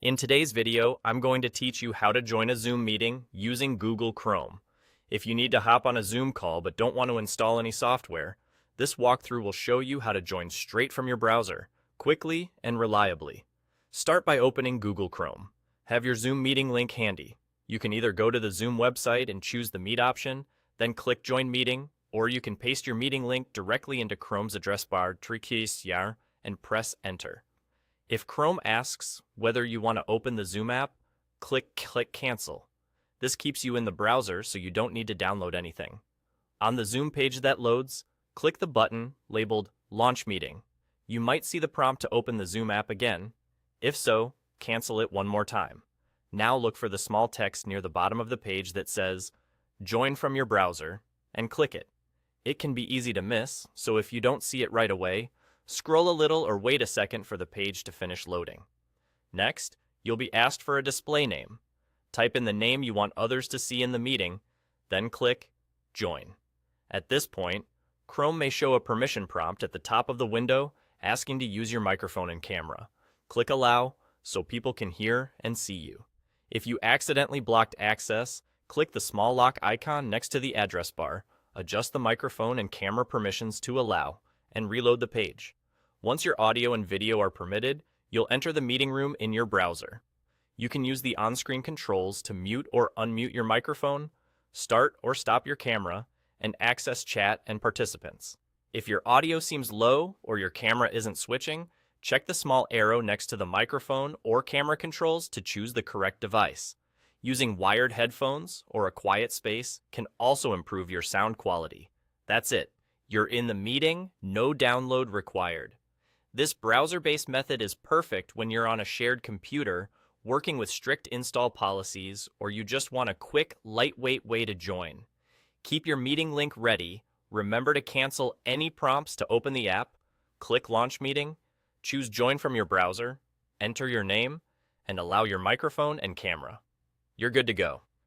In today's video, I'm going to teach you how to join a Zoom meeting using Google Chrome. If you need to hop on a Zoom call but don't want to install any software, this walkthrough will show you how to join straight from your browser, quickly and reliably. Start by opening Google Chrome. Have your Zoom meeting link handy. You can either go to the Zoom website and choose the Meet option, then click Join Meeting, or you can paste your meeting link directly into Chrome's address bar, and press Enter. If Chrome asks whether you want to open the Zoom app, click Cancel. This keeps you in the browser so you don't need to download anything. On the Zoom page that loads, click the button labeled Launch Meeting. You might see the prompt to open the Zoom app again. If so, cancel it one more time. Now look for the small text near the bottom of the page that says Join from your browser and click it. It can be easy to miss, so if you don't see it right away, scroll a little or wait a second for the page to finish loading. Next, you'll be asked for a display name. Type in the name you want others to see in the meeting, then click Join. At this point, Chrome may show a permission prompt at the top of the window asking to use your microphone and camera. Click Allow so people can hear and see you. If you accidentally blocked access, click the small lock icon next to the address bar, adjust the microphone and camera permissions to allow, and reload the page. Once your audio and video are permitted, you'll enter the meeting room in your browser. You can use the on-screen controls to mute or unmute your microphone, start or stop your camera, and access chat and participants. If your audio seems low or your camera isn't switching, check the small arrow next to the microphone or camera controls to choose the correct device. Using wired headphones or a quiet space can also improve your sound quality. That's it. You're in the meeting, no download required. This browser-based method is perfect when you're on a shared computer, working with strict install policies, or you just want a quick, lightweight way to join. Keep your meeting link ready, remember to cancel any prompts to open the app, click Launch Meeting, choose Join from your browser, enter your name, and allow your microphone and camera. You're good to go.